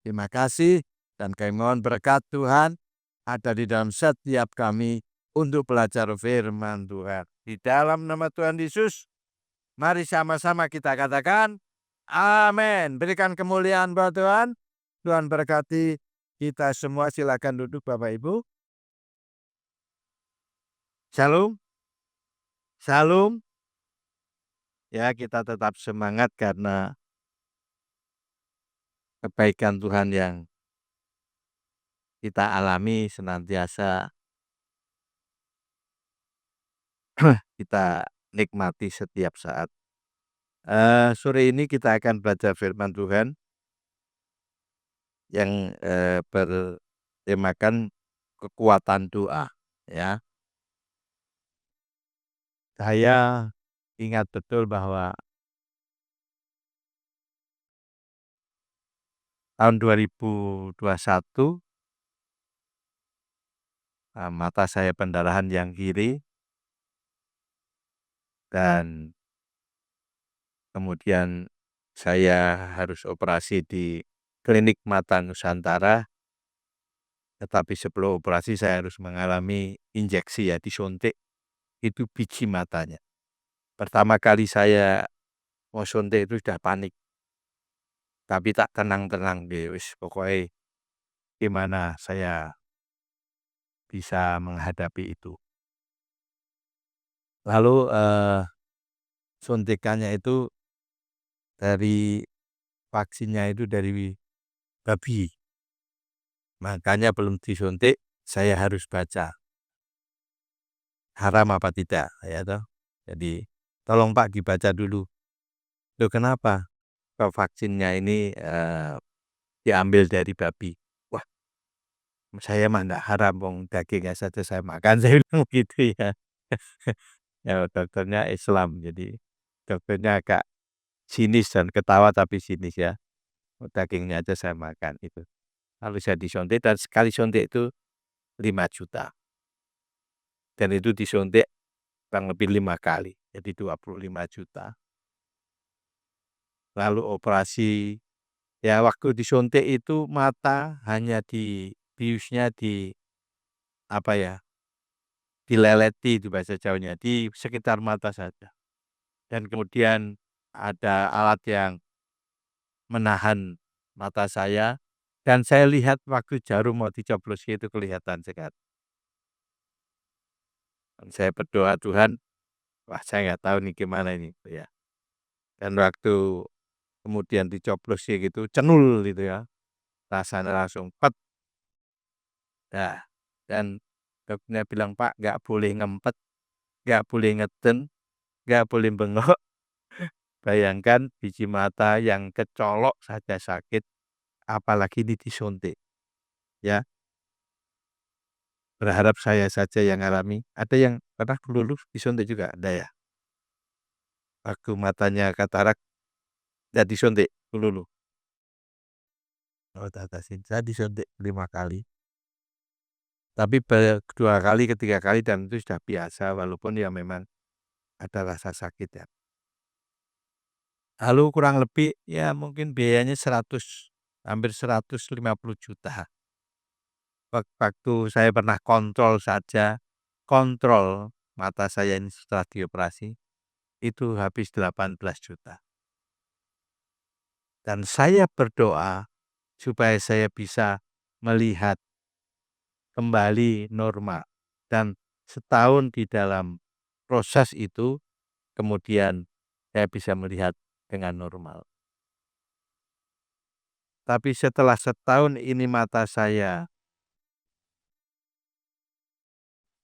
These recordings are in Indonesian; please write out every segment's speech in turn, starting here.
Terima kasih dan kami mohon berkat Tuhan ada di dalam setiap kami untuk belajar firman Tuhan. Di dalam nama Tuhan Yesus, mari sama-sama kita katakan, amin. Berikan kemuliaan buat Tuhan. Tuhan berkati kita semua. Silakan duduk Bapak Ibu. Shalom. Shalom. Ya, kita tetap semangat karena kebaikan Tuhan yang kita alami senantiasa kita nikmati setiap saat. Sore ini kita akan belajar firman Tuhan yang bertemakan kekuatan doa. Ya, saya ingat betul bahwa tahun 2021 mata saya pendarahan yang kiri dan kemudian saya harus operasi di Klinik Mata Nusantara. Tetapi sebelum operasi saya harus mengalami injeksi, ya, disuntik itu biji matanya. Pertama kali saya mau suntik itu sudah panik. Tapi tak tenang-tenang wis pokoknya gimana saya bisa menghadapi itu. Lalu suntikannya itu dari vaksinnya itu dari babi. Makanya belum disuntik saya harus baca haram apa tidak, ya toh. Jadi tolong Pak dibaca dulu. Loh kenapa? Kok vaksinnya ini diambil dari babi. Wah, saya mah enggak haram, wong dagingnya saja saya makan, saya bilang gitu ya. Ya dokternya Islam, jadi dokternya agak sinis dan ketawa tapi sinis ya. Dagingnya aja saya makan itu. Lalu saya disuntik dan sekali suntik itu 5 juta. Dan itu disuntik kurang lebih 5 kali, jadi 25 juta. Lalu operasi, ya waktu disuntik itu mata hanya biusnya apa ya, dileleti itu bahasa Jawanya, di sekitar mata saja. Dan kemudian ada alat yang menahan mata saya dan saya lihat waktu jarum mau dicoblos itu kelihatan sekali. Dan saya berdoa, Tuhan, wah saya nggak tahu nih gimana ini, ya. Dan waktu kemudian dicoblos gitu, cenul gitu ya, rasanya langsung pet. Nah, dan dokternya bilang, Pak nggak boleh ngempet, nggak boleh ngeden, nggak boleh bengok. Bayangkan biji mata yang kecolok saja sakit, apalagi ini disuntik. Ya, berharap saya saja yang alami. Ada yang pernah dulu disuntik juga? Ada ya? Waktu matanya katarak, nggak disuntik dulu. Oh, saya disuntik 5 kali. Tapi kedua kali, ketiga kali dan itu sudah biasa walaupun ya memang ada rasa sakit ya. Lalu kurang lebih ya mungkin biayanya hampir 150 juta. Waktu saya pernah kontrol saja, kontrol mata saya ini setelah dioperasi, itu habis 18 juta. Dan saya berdoa supaya saya bisa melihat kembali normal. Dan setahun di dalam proses itu, kemudian saya bisa melihat dengan normal. Tapi setelah setahun ini mata saya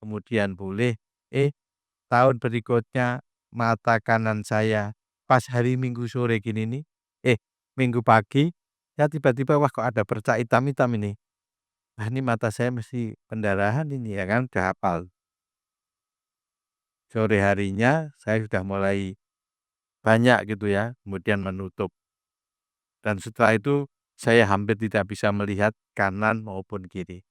kemudian pulih, tahun berikutnya mata kanan saya pas hari Minggu sore gini nih, Minggu pagi, ya tiba-tiba wah kok ada bercak hitam-hitam ini. Wah ini mata saya mesti pendarahan ini ya kan, udah hafal. Sore harinya saya sudah mulai banyak gitu ya, kemudian menutup. Dan setelah itu saya hampir tidak bisa melihat kanan maupun kiri.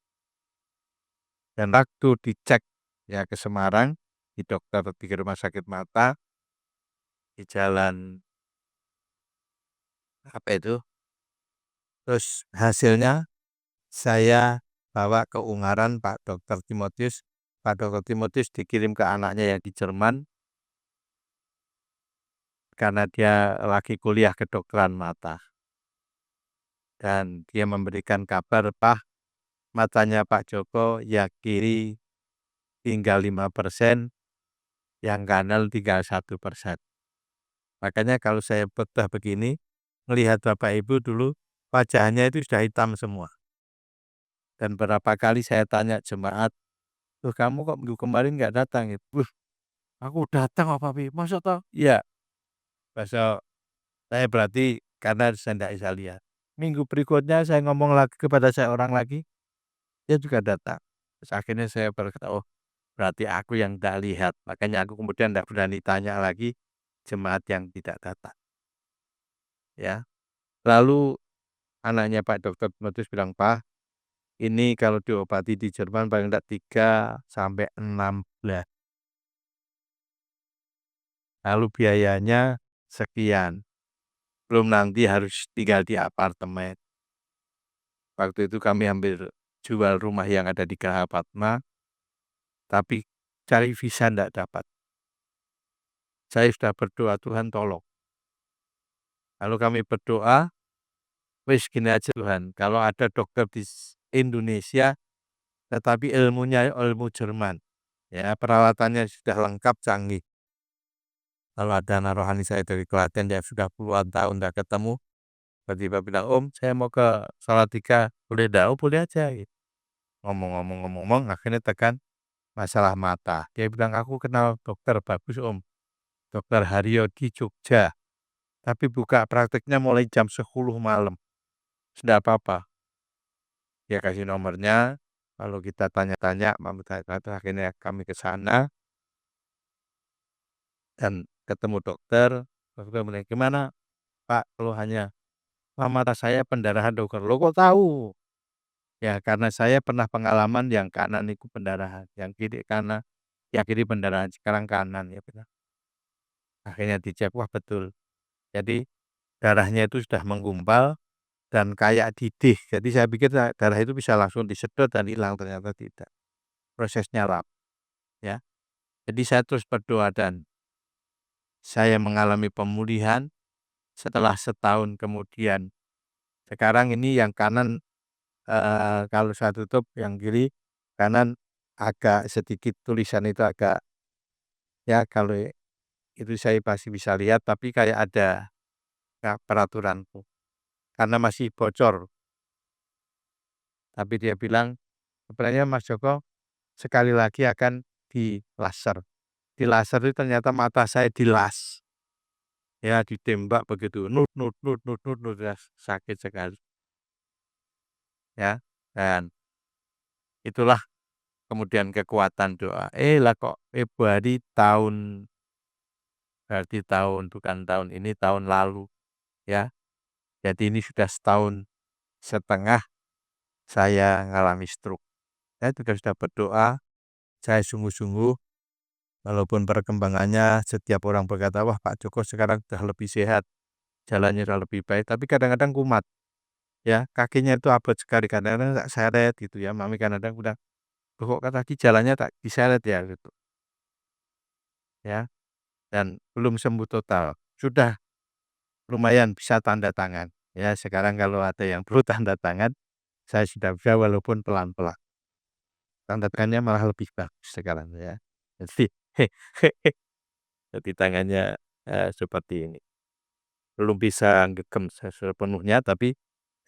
Dan waktu dicek ya ke Semarang, di dokter di rumah sakit mata, di jalan apa itu? Terus hasilnya saya bawa ke Ungaran Pak Dokter Timotius. Pak Dokter Timotius dikirim ke anaknya yang di Jerman karena dia lagi kuliah kedokteran mata. Dan dia memberikan kabar, "Pak, matanya Pak Joko yang kiri tinggal 5%, yang kanan tinggal 1%." Makanya kalau saya bedah begini, melihat Bapak Ibu dulu, wajahnya itu sudah hitam semua. Dan berapa kali saya tanya jemaat, "Loh kamu kok minggu kemarin nggak datang?" Gitu. "Wih, aku datang Pak Papi, masa toh?" "Iya, besok." Saya berarti karena saya nggak bisa lihat. Minggu berikutnya saya ngomong lagi kepada saya orang lagi, dia juga datang. Terus akhirnya saya berkata, "Oh, berarti aku yang nggak lihat." Makanya aku kemudian nggak berani tanya lagi jemaat yang tidak datang, ya. Lalu anaknya Pak Dokter Timotius bilang, "Pak, ini kalau diobati di Jerman paling enggak 3 sampai 6 bulan. Lalu biayanya sekian, belum nanti harus tinggal di apartemen." Waktu itu kami hampir jual rumah yang ada di Geraha Padma, tapi cari visa ndak dapat. Saya sudah berdoa, "Tuhan tolong." Lalu kami berdoa, "Wis gini aja Tuhan, kalau ada dokter di Indonesia, tetapi ilmunya ilmu Jerman, ya peralatannya sudah lengkap, canggih." Lalu ada anak rohani saya dari Klaten yang sudah puluhan tahun ndak ketemu, tiba-tiba bilang, "Om, saya mau ke Salatiga, boleh ndak?" "Oh, boleh aja." Gitu. Ngomong-ngomong akhirnya tekan masalah mata. Dia bilang, "Aku kenal dokter bagus Om, Dokter Haryo di Jogja, tapi buka prakteknya mulai jam 10 malam. Sudah apa-apa." Dia kasih nomornya, lalu kita tanya-tanya, akhirnya kami ke sana dan ketemu dokter. Dokter bilang, "Gimana Pak keluhannya?" "Wah, mata saya pendarahan dokter." "Loh kok tahu?" "Ya karena saya pernah pengalaman yang kanan itu pendarahan, yang kiri kanan, yang kiri pendarahan, sekarang kanan." Ya benar. Akhirnya dicek, wah betul. Jadi darahnya itu sudah menggumpal dan kayak didih. Jadi saya pikir darah itu bisa langsung disedot dan hilang, ternyata tidak. Prosesnya lama, ya. Jadi saya terus berdoa dan saya mengalami pemulihan setelah setahun kemudian. Sekarang ini yang kanan, kalau saya tutup yang kiri, kanan agak sedikit tulisan itu agak, ya kalau itu saya masih bisa lihat tapi kayak ada, peraturanku karena masih bocor. Tapi dia bilang, "Sebenarnya Mas Joko sekali lagi akan di laser." Di laser itu ternyata mata saya dilas, ya ditembak begitu, nut nut nut nut nut nut, ya sakit sekali, ya. Dan itulah kemudian kekuatan doa. Lah kok Februari tahun, berarti tahun bukan tahun ini, tahun lalu, ya. Jadi ini sudah setahun setengah saya ngalami stroke. Saya juga sudah berdoa, saya sungguh-sungguh. Walaupun perkembangannya setiap orang berkata, "Wah Pak Joko sekarang sudah lebih sehat, jalannya sudah lebih baik." Tapi kadang-kadang kumat, ya kakinya itu abot sekali, kadang-kadang tak seret gitu ya. Mami kadang-kadang bilang, "Loh kok kaki jalannya tak diseret ya?" Gitu ya. Dan belum sembuh total, sudah lumayan bisa tanda tangan. Ya sekarang kalau ada yang perlu tanda tangan, saya sudah bisa walaupun pelan-pelan. Tanda tangannya malah lebih bagus sekarang ya. Jadi jadi tangannya, seperti ini. Belum bisa ngegem sepenuhnya, tapi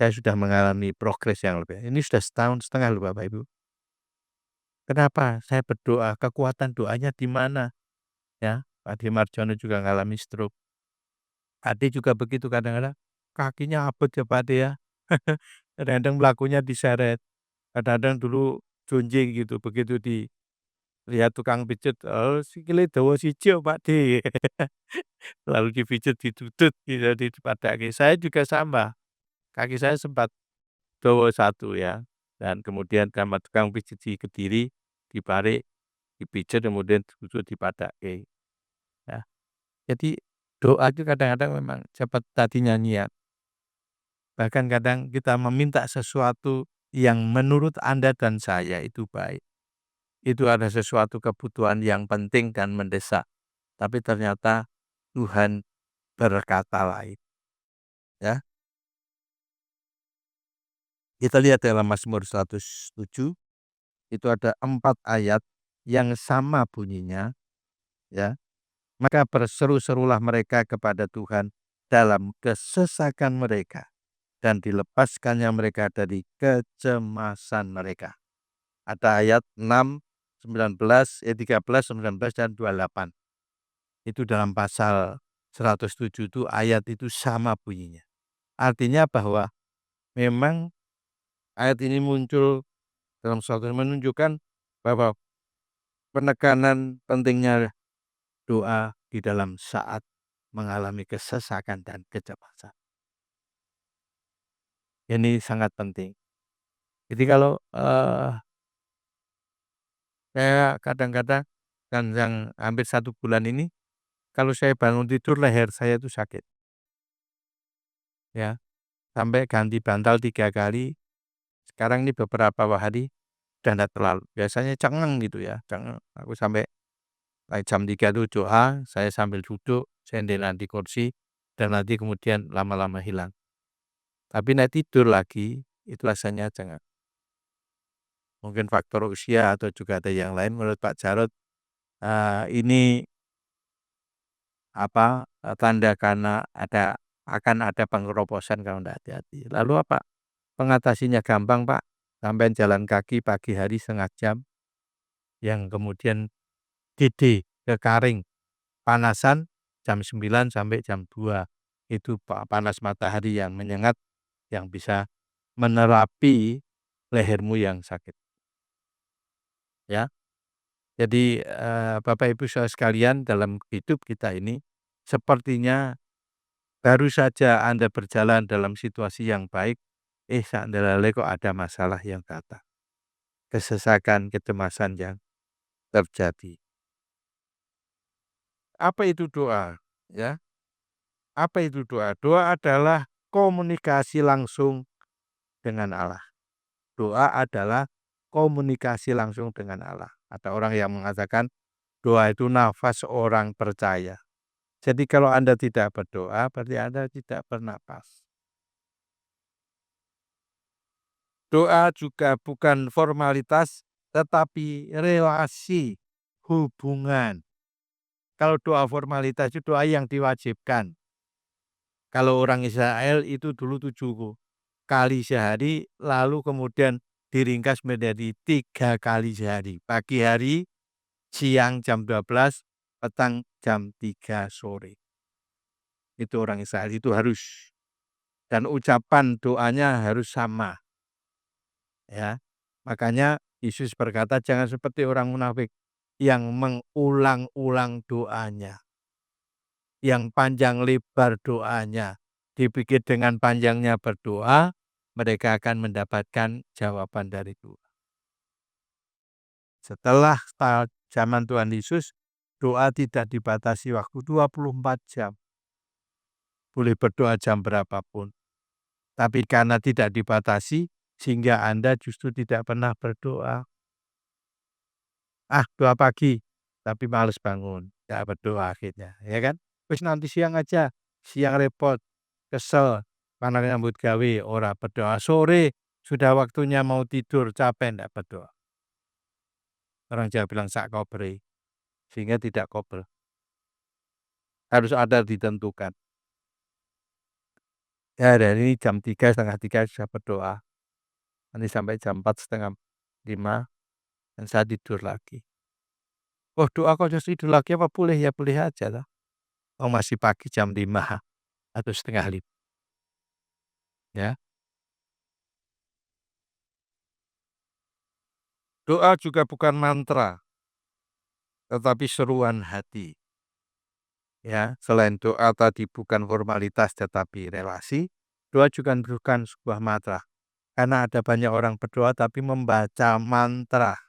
saya sudah mengalami progres yang lebih. Ini sudah setahun setengah loh Bapak Ibu. Kenapa? Saya berdoa, kekuatan doanya di mana? Ya, Pak Ade Marjono juga ngalami stroke. Ade juga begitu kadang-kadang, kakinya abot ya Pak Ade ya. Kadang-kadang melakunya diseret, kadang-kadang dulu jonjing gitu, begitu dilihat tukang pijet, "Oh sikile dawa siji yo Pak De." Lalu dipijet, ditutut gitu, dipadake. Saya juga sama, kaki saya sempat dawa satu ya, dan kemudian sama tukang pijet di Kediri, dibalik, dipijet, kemudian ditutut, dipadake, ya. Jadi doa itu kadang-kadang memang seperti tadi nyanyian, Bahkan kadang kita meminta sesuatu yang menurut Anda dan saya itu baik. Itu ada sesuatu kebutuhan yang penting dan mendesak. Tapi ternyata Tuhan berkata lain. Ya, kita lihat dalam Mazmur 107, itu ada 4 ayat yang sama bunyinya. Ya, maka berseru-serulah mereka kepada Tuhan dalam kesesakan mereka, dan dilepaskannya mereka dari kecemasan mereka. Ada ayat 6, 19, 13, 19, dan 28. Itu dalam pasal 107 itu ayat itu sama bunyinya. Artinya bahwa memang ayat ini muncul dalam suatu menunjukkan bahwa penekanan pentingnya doa di dalam saat mengalami kesesakan dan kecemasan. Ini sangat penting. Jadi kalau saya kadang-kadang dan yang hampir 1 bulan ini, kalau saya bangun tidur leher saya itu sakit. Ya, sampai ganti bantal 3 kali. Sekarang ini beberapa hari udah enggak terlalu. Biasanya cengeng gitu ya, cengeng. Aku sampai jam 3 itu doa, saya sambil duduk, senderan di kursi, dan nanti kemudian lama-lama hilang. Tapi naik tidur lagi, itu rasanya cengeng. Mungkin faktor usia atau juga ada yang lain menurut Pak Jarod, ini tanda karena akan ada pengeroposan kalau enggak hati-hati. Lalu apa? Pengatasinya gampang, Pak. Sampean jalan kaki pagi hari setengah jam, yang kemudian ke Karing, panasan jam 9 sampai jam 2. Itu panas matahari yang menyengat yang bisa menerapi lehermu yang sakit. Ya. Jadi, Bapak Ibu Saudara sekalian, dalam hidup kita ini sepertinya baru saja Anda berjalan dalam situasi yang baik, sandelale kok ada masalah yang datang. Kesesakan, kecemasan yang terjadi. Apa itu doa? Ya, apa itu doa? Doa adalah komunikasi langsung dengan Allah. Doa adalah komunikasi langsung dengan Allah. Ada orang yang mengatakan doa itu nafas orang percaya. Jadi kalau Anda tidak berdoa, berarti Anda tidak bernapas. Doa juga bukan formalitas, tetapi relasi, hubungan. Kalau doa formalitas itu doa yang diwajibkan. Kalau orang Israel itu dulu 7 kali sehari, lalu kemudian diringkas menjadi 3 kali sehari. Pagi hari, siang jam 12, petang jam 3 sore. Itu orang Israel, itu harus. Dan ucapan doanya harus sama. Ya, makanya Yesus berkata jangan seperti orang munafik yang mengulang-ulang doanya, yang panjang lebar doanya. Dipikir dengan panjangnya berdoa, mereka akan mendapatkan jawaban dari Tuhan. Setelah zaman Tuhan Yesus, doa tidak dibatasi waktu 24 jam. Boleh berdoa jam berapapun. Tapi karena tidak dibatasi, sehingga Anda justru tidak pernah berdoa. Doa pagi, tapi males bangun, nggak berdoa akhirnya, ya kan? Terus nanti siang aja, siang repot, kesel, karena nyambut gawe, ora berdoa. Sore, sudah waktunya mau tidur, capek, nggak berdoa. Orang Jawa bilang sak kobre, sehingga tidak kober. Harus ada ditentukan. Ya dari ini jam 3, setengah 3 sudah berdoa. Nanti sampai jam 4, setengah 5, dan saya tidur lagi. Oh doa kok terus tidur lagi apa boleh? Ya boleh aja lah. Oh masih pagi jam 5 atau setengah 5, ya. Doa juga bukan mantra, tetapi seruan hati. Ya, selain doa tadi bukan formalitas tetapi relasi, doa juga bukan sebuah mantra. Karena ada banyak orang berdoa tapi membaca mantra.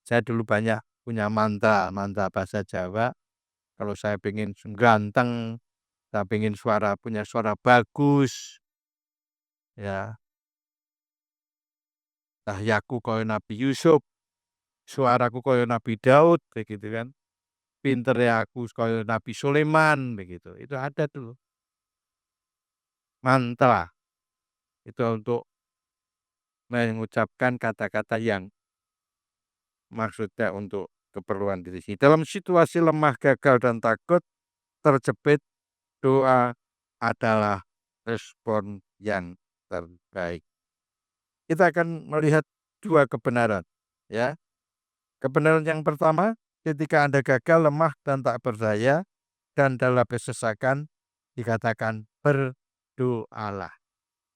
Saya dulu banyak punya mantra bahasa Jawa. Kalau saya pengen ganteng, kita pengen punya suara bagus, ya. Cahyaku koyo Nabi Yusuf, suaraku koyo Nabi Daud, begitu kan. Pintere aku koyo Nabi Sulaiman, begitu. Itu ada tuh mantra, itu untuk mengucapkan kata-kata yang maksudnya untuk keperluan diri sendiri. Dalam situasi lemah, gagal, dan takut, terjepit, doa adalah respon yang terbaik. Kita akan melihat dua kebenaran, ya. Kebenaran yang pertama, ketika Anda gagal, lemah, dan tak berdaya, dan dalam kesesakan, dikatakan berdoalah.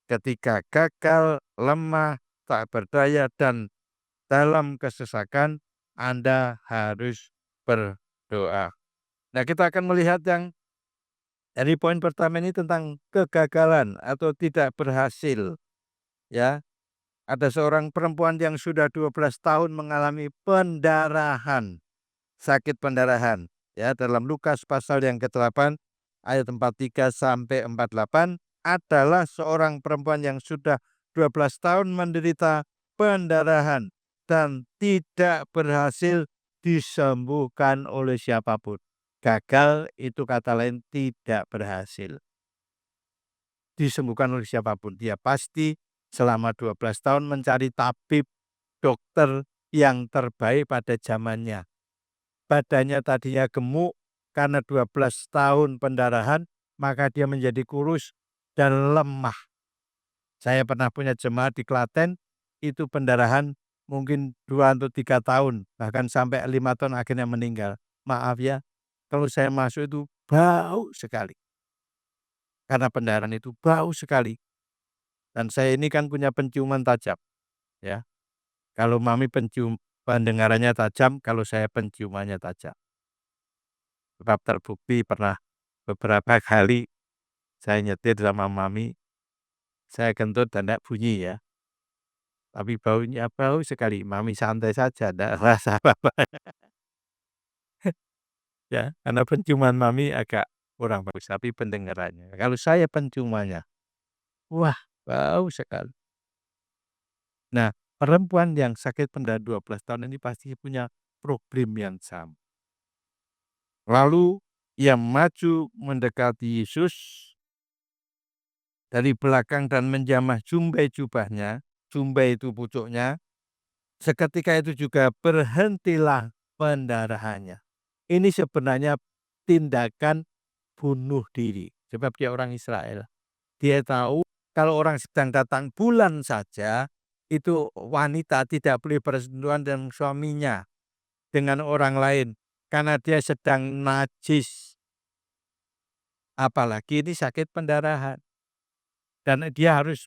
Ketika gagal, lemah, tak berdaya, dan dalam kesesakan, Anda harus berdoa. Nah, kita akan melihat yang dari poin pertama ini tentang kegagalan atau tidak berhasil, ya. Ada seorang perempuan yang sudah 12 tahun mengalami pendarahan, sakit pendarahan. Ya, dalam Lukas pasal yang ke-8 ayat 43 sampai 48 adalah seorang perempuan yang sudah 12 tahun menderita pendarahan dan tidak berhasil disembuhkan oleh siapapun. Gagal itu kata lain tidak berhasil disembuhkan oleh siapapun. Dia pasti selama 12 tahun mencari tabib, dokter yang terbaik pada zamannya. Badannya tadinya gemuk karena 12 tahun pendarahan, maka dia menjadi kurus dan lemah. Saya pernah punya jemaat di Klaten, itu pendarahan mungkin 2 atau 3 tahun, bahkan sampai 5 tahun akhirnya meninggal. Maaf ya, kalau saya masuk itu bau sekali. Karena pendarahan itu bau sekali. Dan saya ini kan punya penciuman tajam, ya. Kalau mami pendengarannya tajam, kalau saya penciumannya tajam. Sebab terbukti pernah beberapa kali saya nyetir sama mami, saya kentut dan tidak bunyi ya. Tapi baunya bau sekali, mami santai saja, tidak rasa apa-apa. Ya, karena penciuman mami agak kurang bagus, tapi pendengarannya. Kalau saya penciumannya, wah bau sekali. Nah, perempuan yang sakit pendarahan 12 tahun ini pasti punya problem yang sama. Lalu ia maju mendekati Yesus dari belakang dan menjamah jumbai jubahnya, jumbai itu pucuknya. Seketika itu juga berhentilah pendarahannya. Ini sebenarnya tindakan bunuh diri. Sebab dia orang Israel. Dia tahu kalau orang sedang datang bulan saja, itu wanita tidak boleh bersentuhan dengan suaminya, dengan orang lain. Karena dia sedang najis. Apalagi ini sakit pendarahan. Dan dia harus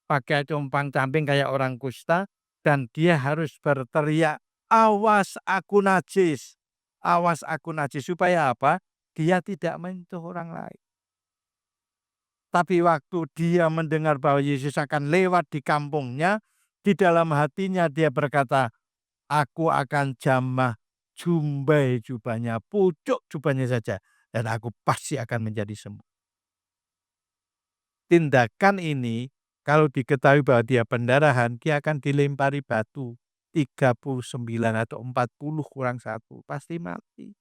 pakai compang-camping kayak orang kusta. Dan dia harus berteriak, awas aku najis. Awas aku najis. Supaya apa? Dia tidak menyentuh orang lain. Tapi waktu dia mendengar bahwa Yesus akan lewat di kampungnya, di dalam hatinya dia berkata, aku akan jamah jumbai jubahnya, pucuk jubahnya saja. Dan aku pasti akan menjadi sembuh. Tindakan ini, kalau diketahui bahwa dia pendarahan, dia akan dilempari batu. 39 atau 40 kurang 1, pasti mati.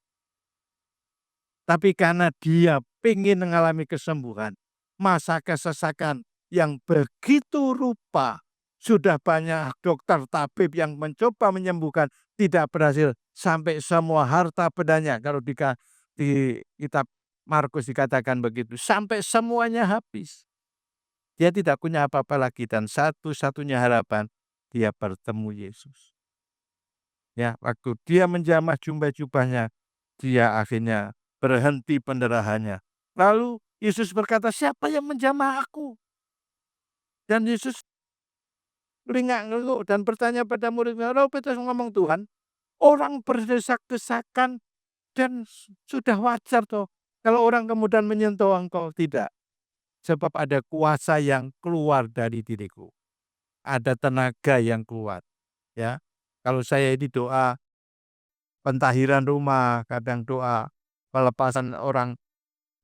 Tapi karena dia ingin mengalami kesembuhan, masa kesesakan yang begitu rupa, sudah banyak dokter tabib yang mencoba menyembuhkan, tidak berhasil, sampai semua harta bendanya, kalau di kitab Markus dikatakan begitu, sampai semuanya habis. Dia tidak punya apa-apa lagi dan satu-satunya harapan dia bertemu Yesus. Ya, waktu dia menjamah jumbai jubahnya, dia akhirnya berhenti pendarahannya. Lalu Yesus berkata, siapa yang menjamah aku? Dan Yesus ngelingak-ngeluk dan bertanya pada murid-murid. Lalu Petrus ngomong, Tuhan, orang berdesak-desakan dan sudah wajar toh. Kalau orang kemudian menyentuh engkau, tidak. Sebab ada kuasa yang keluar dari diriku. Ada tenaga yang keluar. Ya, kalau saya ini doa pentahiran rumah, kadang doa pelepasan orang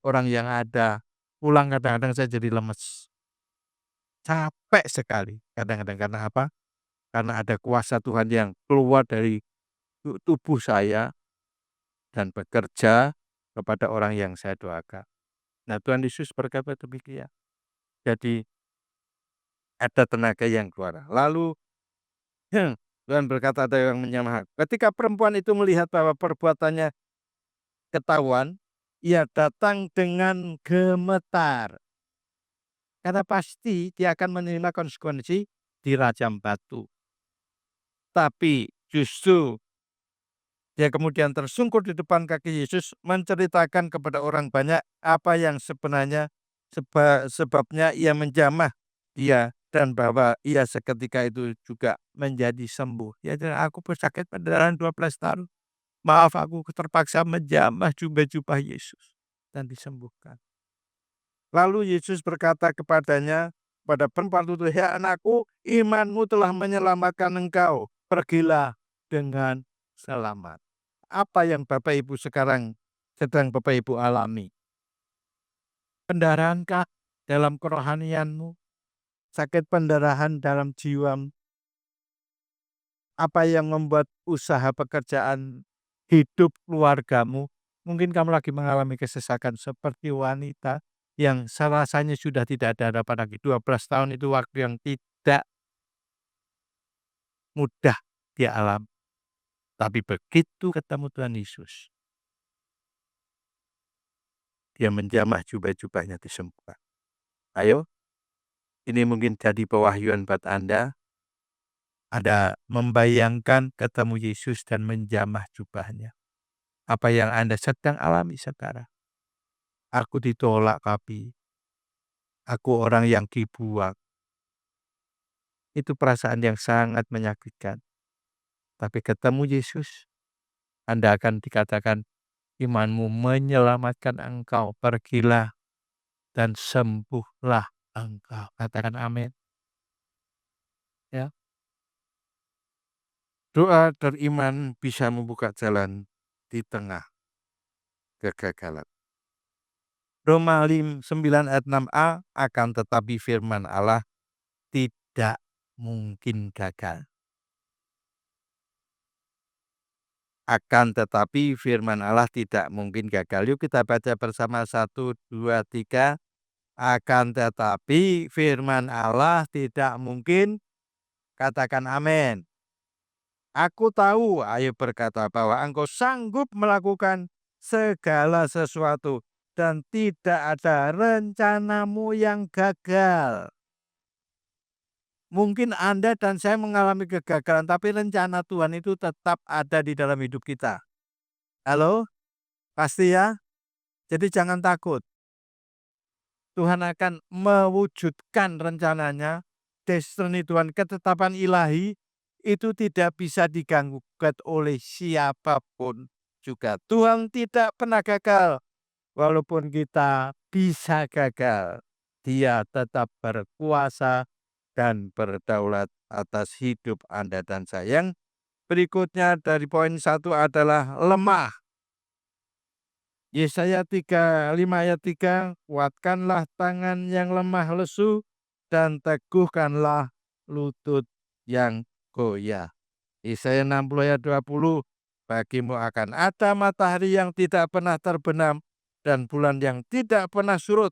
orang yang ada. Pulang kadang-kadang saya jadi lemes. Capek sekali kadang-kadang karena apa? Karena ada kuasa Tuhan yang keluar dari tubuh saya dan bekerja kepada orang yang saya doakan. Nah, Tuhan Yesus berkata demikian. Jadi ada tenaga yang keluar. Lalu Tuhan berkata ada yang menyamar. Ketika perempuan itu melihat bahwa perbuatannya ketahuan, ia datang dengan gemetar. Karena pasti dia akan menerima konsekuensi dirajam batu. Tapi justru dia kemudian tersungkur di depan kaki Yesus menceritakan kepada orang banyak apa yang sebenarnya sebabnya ia menjamah dia dan bahwa ia seketika itu juga menjadi sembuh. Ya, dan aku bersakit pendarahan 12 tahun. Maaf, aku terpaksa menjamah jubah-jubah Yesus dan disembuhkan. Lalu Yesus berkata kepadanya, pada perempuan itu, "Hai anakku, imanmu telah menyelamatkan engkau. Pergilah dengan selamat." Apa yang Bapak Ibu sekarang sedang Bapak Ibu alami? Pendaraankah dalam kerohanianmu? Sakit pendarahan dalam jiwamu? Apa yang membuat usaha pekerjaan hidup keluargamu? Mungkin kamu lagi mengalami kesesakan seperti wanita yang rasanya sudah tidak ada harapan lagi. 12 tahun itu waktu yang tidak mudah dia alami. Tapi begitu ketemu Tuhan Yesus, dia menjamah jubah-jubahnya disembuhkan. Ayo, ini mungkin jadi pewahyuan buat Anda. Ada membayangkan ketemu Yesus dan menjamah jubahnya. Apa yang Anda sedang alami sekarang? Aku ditolak Papi. Aku orang yang dibuang. Itu perasaan yang sangat menyakitkan. Tapi ketemu Yesus, Anda akan dikatakan imanmu menyelamatkan engkau. Pergilah dan sembuhlah engkau. Katakan amin. Ya. Doa teriman bisa membuka jalan di tengah kegagalan. Roma 9 ayat 6a, akan tetapi firman Allah tidak mungkin gagal. Akan tetapi firman Allah tidak mungkin gagal. Yuk kita baca bersama 1, 2, 3. Akan tetapi firman Allah tidak mungkin, katakan amin. Aku tahu, Ayub berkata, bahwa engkau sanggup melakukan segala sesuatu dan tidak ada rencanamu yang gagal. Mungkin Anda dan saya mengalami kegagalan, tapi rencana Tuhan itu tetap ada di dalam hidup kita. Halo? Pasti ya? Jadi jangan takut. Tuhan akan mewujudkan rencananya. Destiny Tuhan, ketetapan ilahi itu tidak bisa diganggu oleh siapapun juga. Tuhan tidak pernah gagal. Walaupun kita bisa gagal, Dia tetap berkuasa dan berdaulat atas hidup Anda dan saya. Yang berikutnya dari poin 1 adalah lemah. Yesaya 35 ayat 3, kuatkanlah tangan yang lemah lesu dan teguhkanlah lutut yang goyah. Yesaya 60 ayat 20, bagimu akan ada matahari yang tidak pernah terbenam dan bulan yang tidak pernah surut,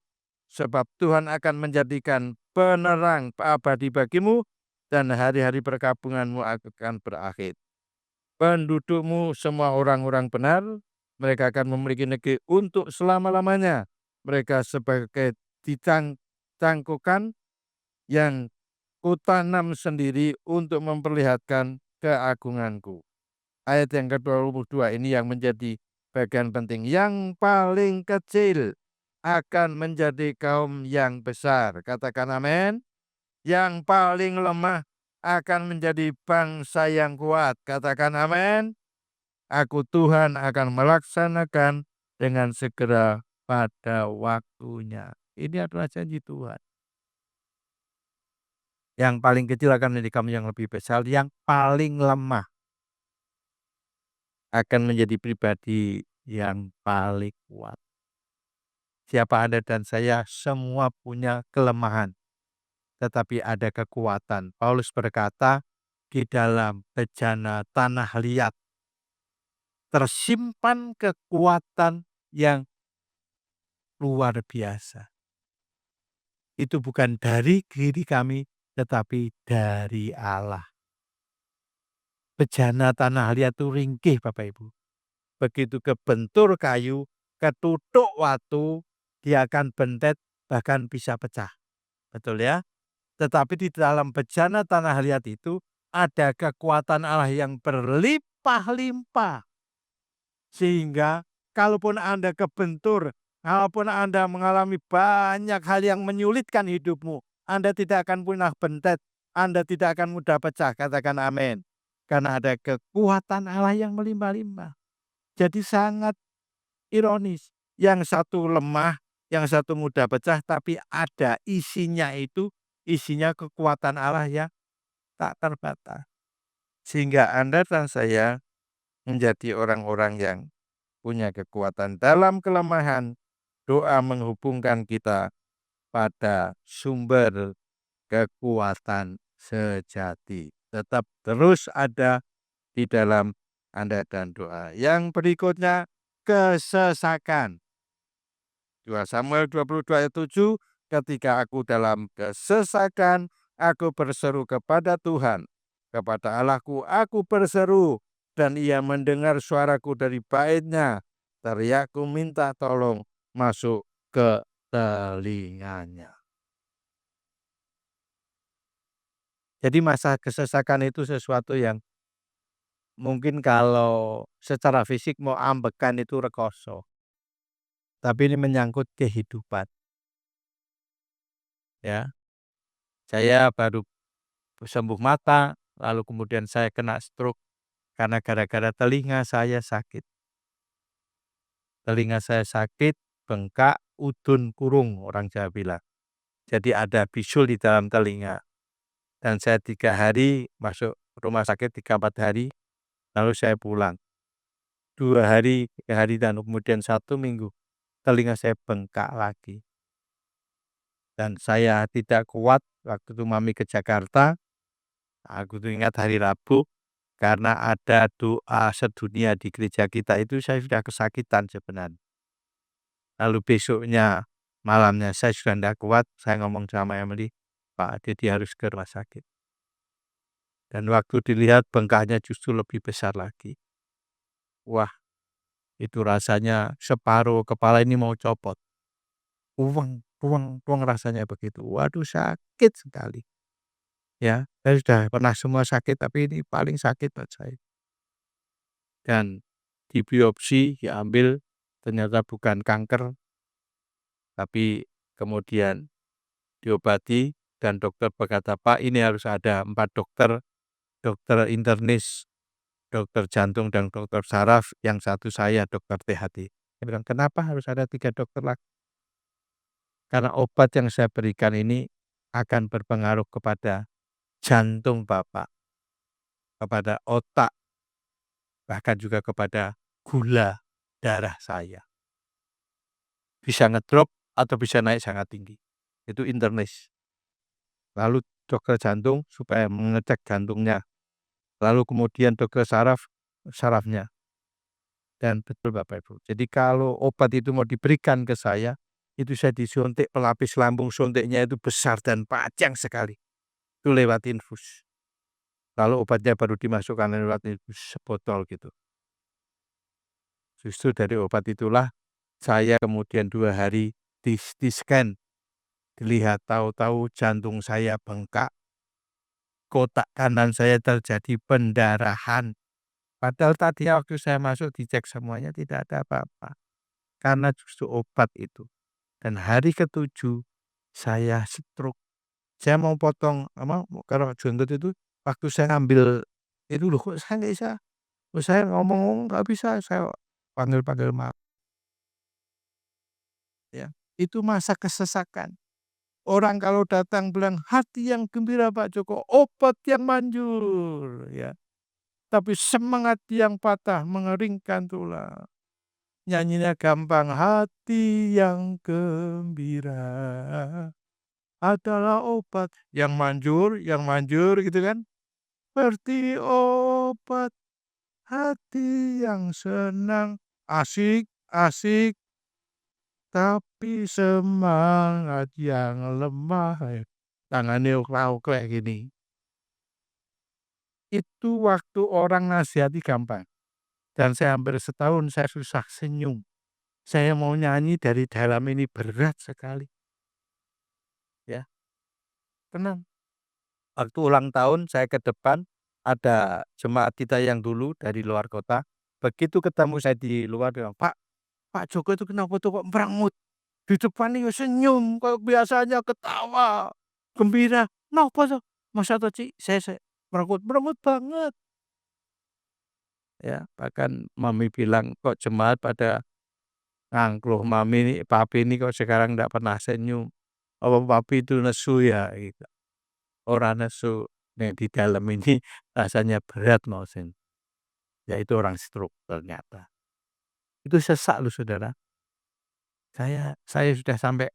sebab Tuhan akan menjadikan penerang abadi bagimu dan hari-hari perkabunganmu akan berakhir. Pendudukmu semua orang-orang benar, mereka akan memiliki negeri untuk selama-lamanya. Mereka sebagai cangkukan yang kutanam sendiri untuk memperlihatkan keagunganku. Ayat yang ke-22 ini yang menjadi bagian penting. Yang paling kecil akan menjadi kaum yang besar. Katakan amin. Yang paling lemah akan menjadi bangsa yang kuat. Katakan amin. Aku Tuhan akan melaksanakan dengan segera pada waktunya. Ini adalah janji Tuhan. Yang paling kecil akan menjadi kamu yang lebih besar. Yang paling lemah akan menjadi pribadi yang paling kuat. Siapa Anda dan saya semua punya kelemahan, tetapi ada kekuatan. Paulus berkata, di dalam bejana tanah liat tersimpan kekuatan yang luar biasa. Itu bukan dari diri kami, tetapi dari Allah. Bejana tanah liat itu ringkih, Bapak Ibu. Begitu kebentur kayu, ketutuk watu, dia akan bentet, bahkan bisa pecah. Betul ya? Tetapi di dalam bejana tanah liat itu ada kekuatan Allah yang berlimpah-limpah. Sehingga kalaupun Anda kebentur, kalaupun Anda mengalami banyak hal yang menyulitkan hidupmu, Anda tidak akan pernah bentet, Anda tidak akan mudah pecah. Katakan amin. Karena ada kekuatan Allah yang melimpah-limpah. Jadi sangat ironis. Yang satu lemah, yang satu mudah pecah, tapi ada isinya kekuatan Allah yang tak terbatas. Sehingga Anda dan saya menjadi orang-orang yang punya kekuatan dalam kelemahan. Doa menghubungkan kita pada sumber kekuatan sejati. Tetap terus ada di dalam Anda dan doa. Yang berikutnya, kesesakan. 2 Samuel 22 ayat 7, ketika aku dalam kesesakan, aku berseru kepada Tuhan. Kepada Allahku aku berseru, dan ia mendengar suaraku dari bait-Nya. Teriakku minta tolong masuk ke telinganya. Jadi masa kesesakan itu sesuatu yang mungkin kalau secara fisik mau ambekan itu rekoso. Tapi ini menyangkut kehidupan. Ya, saya baru sembuh mata, lalu kemudian saya kena stroke karena gara-gara telinga saya sakit. Telinga saya sakit, bengkak, udun kurung orang Jawa bilang. Jadi ada bisul di dalam telinga. Dan saya 3 hari masuk rumah sakit, 3-4 hari, lalu saya pulang. 2 hari, 3 hari, dan kemudian 1 minggu, telinga saya bengkak lagi. Dan saya tidak kuat waktu itu mami ke Jakarta, aku tuh ingat hari Rabu, karena ada doa sedunia di gereja kita itu saya sudah kesakitan sebenarnya. Lalu besoknya, malamnya saya sudah tidak kuat, saya ngomong sama Emily, Pak Dedi harus ke rumah sakit. Dan waktu dilihat bengkaknya justru lebih besar lagi. Wah, itu rasanya separuh kepala ini mau copot. Ruang, ruang, ruang rasanya begitu. Waduh, sakit sekali. Ya, saya sudah pernah semua sakit, tapi ini paling sakit buat saya. Dan di biopsi diambil, ternyata bukan kanker, tapi kemudian diobati dan dokter berkata, Pak ini harus ada 4 dokter, dokter internis, dokter jantung dan dokter saraf, yang satu saya dokter THT. Saya bilang, kenapa harus ada 3 dokter lagi? Karena obat yang saya berikan ini akan berpengaruh kepada jantung Bapak, kepada otak, bahkan juga kepada gula darah saya. Bisa ngedrop atau bisa naik sangat tinggi. Itu internis. Lalu dokter jantung supaya mengecek jantungnya. Lalu kemudian dokter saraf, sarafnya. Dan betul Bapak Ibu. Jadi kalau obat itu mau diberikan ke saya, itu saya disuntik pelapis lambung, suntiknya itu besar dan panjang sekali. Itu lewat infus. Lalu obatnya baru dimasukkan lewat infus sebotol gitu. Justru dari obat itulah saya kemudian 2 hari di-scan, dilihat, tahu-tahu jantung saya bengkak, kotak kanan saya terjadi pendarahan. Padahal tadi waktu saya masuk dicek semuanya tidak ada apa-apa. Karena justru obat itu. Dan hari ke-7 saya stroke. Saya mau potong kalau jontot itu waktu saya ngambil itu loh, kok saya nggak bisa. Terus saya ngomong nggak bisa, saya panggil-panggil ya. Itu masa kesesakan. Orang kalau datang bilang, "Hati yang gembira Pak Joko, obat yang manjur," ya. Tapi semangat yang patah mengeringkan tulang. nyanyinya gampang. Hati yang gembira adalah obat. Yang manjur gitu kan. Seperti obat hati yang senang. Asik, asik. Tapi semangat yang lemah. Tangannya oklak-oklek gini. Itu waktu orang nasihati gampang. Dan saya hampir setahun saya susah senyum. Saya mau nyanyi dari dalam ini berat sekali. Ya, tenang. Waktu ulang tahun saya ke depan, ada jemaat kita yang dulu dari luar kota. Begitu ketemu saya di luar, bilang, Pak Joko itu kenapa tuh kok merengut? Di depan ini senyum, kalau biasanya ketawa, gembira. Napa tuh? Masa tuh Ci, saya merengut banget. Ya, bahkan mami bilang kok jemaat pada ngangkluh, papi ini kok sekarang ndak pernah senyum. Apa papi itu nesu ya? Gitu. Orang nesu. Nih di dalam ini rasanya berat sen. Ya itu orang stroke ternyata. Itu sesak loh saudara. Saya sudah sampai,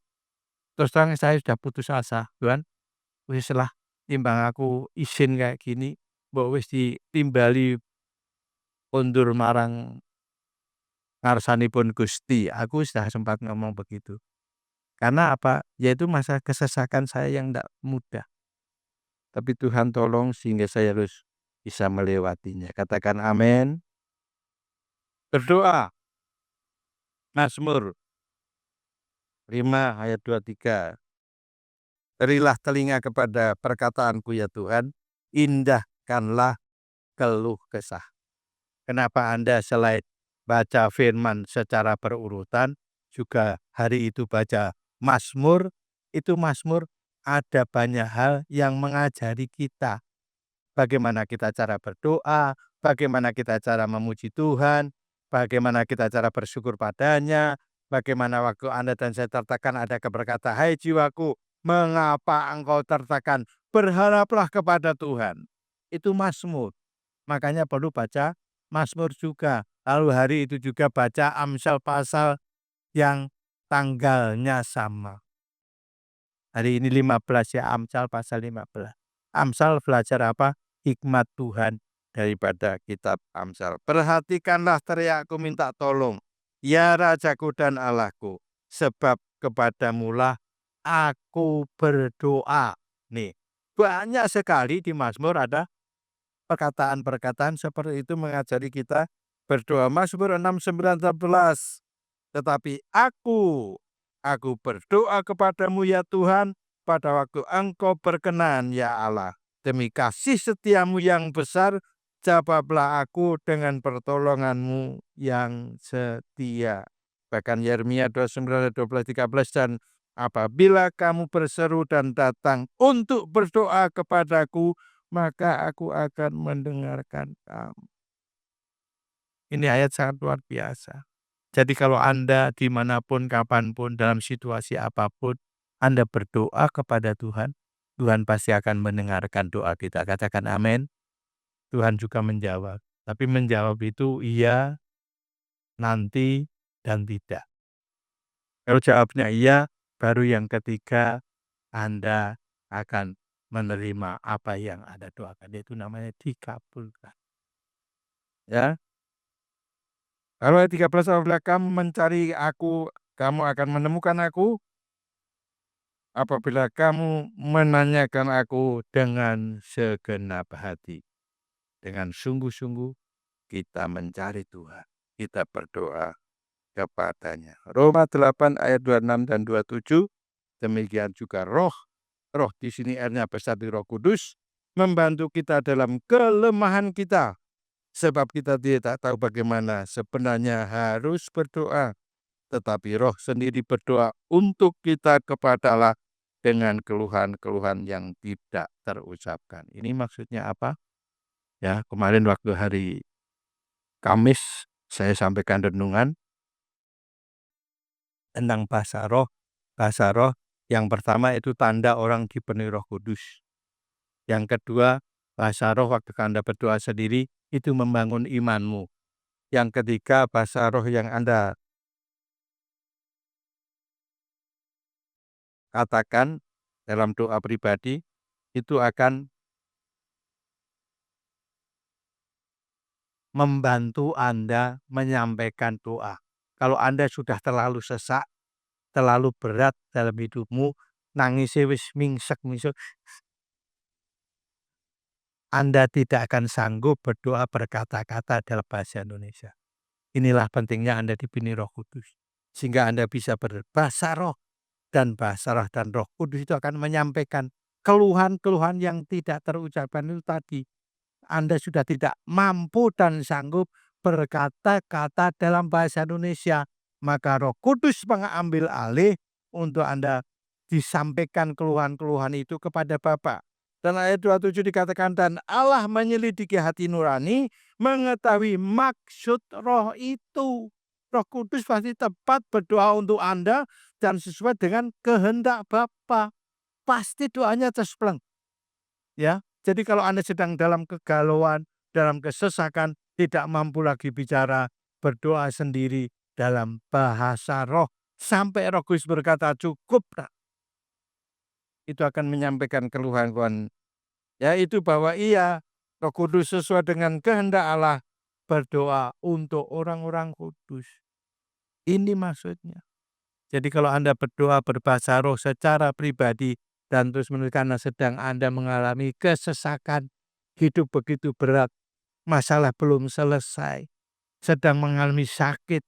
terus terang saya sudah putus asa. Tuhan, wis lah timbang aku isin kayak gini, mbok wis ditimbali kondur marang ngarsanipun Gusti. Aku sudah sempat ngomong begitu. Karena apa? Yaitu masa kesesakan saya yang tidak mudah. Tapi Tuhan tolong sehingga saya harus bisa melewatinya. Katakan amin. Berdoa. Mazmur 5 ayat 23. Berilah telinga kepada perkataanku ya Tuhan. Indahkanlah keluh kesah. Kenapa Anda selain baca firman secara berurutan, juga hari itu baca Mazmur, itu Mazmur ada banyak hal yang mengajari kita. Bagaimana kita cara berdoa, bagaimana kita cara memuji Tuhan, bagaimana kita cara bersyukur padanya, bagaimana waktu Anda dan saya tertekan ada berkata, hai jiwaku, mengapa engkau tertekan? Berharaplah kepada Tuhan. Itu Mazmur. Makanya perlu baca Mazmur juga. Lalu hari itu juga baca Amsal pasal yang tanggalnya sama. Hari ini 15 ya, Amsal pasal 15. Amsal belajar apa? Hikmat Tuhan daripada kitab Amsal. Perhatikanlah teriakku minta tolong. Ya Rajaku dan Allahku, sebab kepadamulah aku berdoa. Nih, banyak sekali di Mazmur ada perkataan-perkataan seperti itu mengajari kita berdoa. Mazmur 6:19. Tetapi aku berdoa kepadamu ya Tuhan, pada waktu engkau berkenan ya Allah. Demi kasih setiamu yang besar, jawablah aku dengan pertolonganmu yang setia. Bahkan Yeremia 29, 12, 13, dan apabila kamu berseru dan datang untuk berdoa kepadaku, maka aku akan mendengarkan kamu. Ini ayat sangat luar biasa. Jadi kalau Anda dimanapun, kapanpun, dalam situasi apapun, Anda berdoa kepada Tuhan, Tuhan pasti akan mendengarkan doa kita. Katakan amin. Tuhan juga menjawab. Tapi menjawab itu iya, nanti, dan tidak. Kalau jawabnya iya, baru yang ketiga Anda akan menerima apa yang Anda doakan. Itu namanya dikabulkan. Ya. Kalau ayat 13, apabila kamu mencari aku, kamu akan menemukan aku. Apabila kamu menanyakan aku dengan segenap hati. Dengan sungguh-sungguh kita mencari Tuhan. Kita berdoa kepadanya. Roma 8 ayat 26 dan 27. Demikian juga roh. Roh di sini R-nya besar di Roh Kudus. Membantu kita dalam kelemahan kita. Sebab kita tidak tahu bagaimana sebenarnya harus berdoa. Tetapi roh sendiri berdoa untuk kita kepada Allah dengan keluhan-keluhan yang tidak terucapkan. Ini maksudnya apa? Ya, kemarin waktu hari Kamis saya sampaikan renungan tentang bahasa roh. Bahasa roh yang pertama itu tanda orang dipenuhi Roh Kudus. Yang kedua, bahasa roh waktu Anda berdoa sendiri itu membangun imanmu. Yang ketiga, bahasa roh yang Anda katakan dalam doa pribadi, itu akan membantu Anda menyampaikan doa. Kalau Anda sudah terlalu sesak, terlalu berat dalam hidupmu, nangisnya wis mingsek-mingsek, Anda tidak akan sanggup berdoa berkata-kata dalam bahasa Indonesia. Inilah pentingnya Anda dibini Roh Kudus. Sehingga Anda bisa berbahasa roh, dan bahasa roh dan Roh Kudus itu akan menyampaikan keluhan-keluhan yang tidak terucapkan itu tadi. Anda sudah tidak mampu dan sanggup berkata-kata dalam bahasa Indonesia, maka Roh Kudus mengambil alih untuk Anda disampaikan keluhan-keluhan itu kepada Bapa. Dan ayat 27 dikatakan, dan Allah menyelidiki hati nurani, mengetahui maksud roh itu. Roh Kudus pasti tepat berdoa untuk Anda dan sesuai dengan kehendak Bapa. Pasti doanya cespleng. Ya, jadi kalau Anda sedang dalam kegalauan, dalam kesesakan, tidak mampu lagi bicara, berdoa sendiri dalam bahasa roh. Sampai Roh Kudus berkata, cukup. Nak." Itu akan menyampaikan keluhan-keluhan. Yaitu bahwa iya, Roh Kudus sesuai dengan kehendak Allah berdoa untuk orang-orang kudus. Ini maksudnya. Jadi kalau Anda berdoa berbahasa roh secara pribadi dan terus menerus karena sedang Anda mengalami kesesakan, hidup begitu berat, masalah belum selesai, sedang mengalami sakit,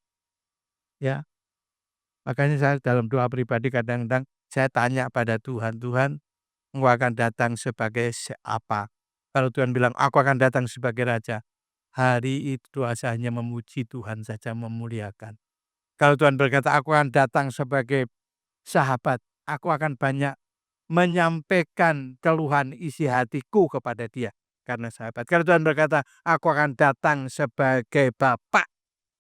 ya. Makanya saya dalam doa pribadi kadang-kadang saya tanya pada Tuhan, Tuhan, Engkau akan datang sebagai apa? Kalau Tuhan bilang, aku akan datang sebagai Raja, hari itu doa saya hanya memuji Tuhan saja, memuliakan. Kalau Tuhan berkata, aku akan datang sebagai sahabat, aku akan banyak menyampaikan keluhan isi hatiku kepada dia karena sahabat. Kalau Tuhan berkata, aku akan datang sebagai Bapak,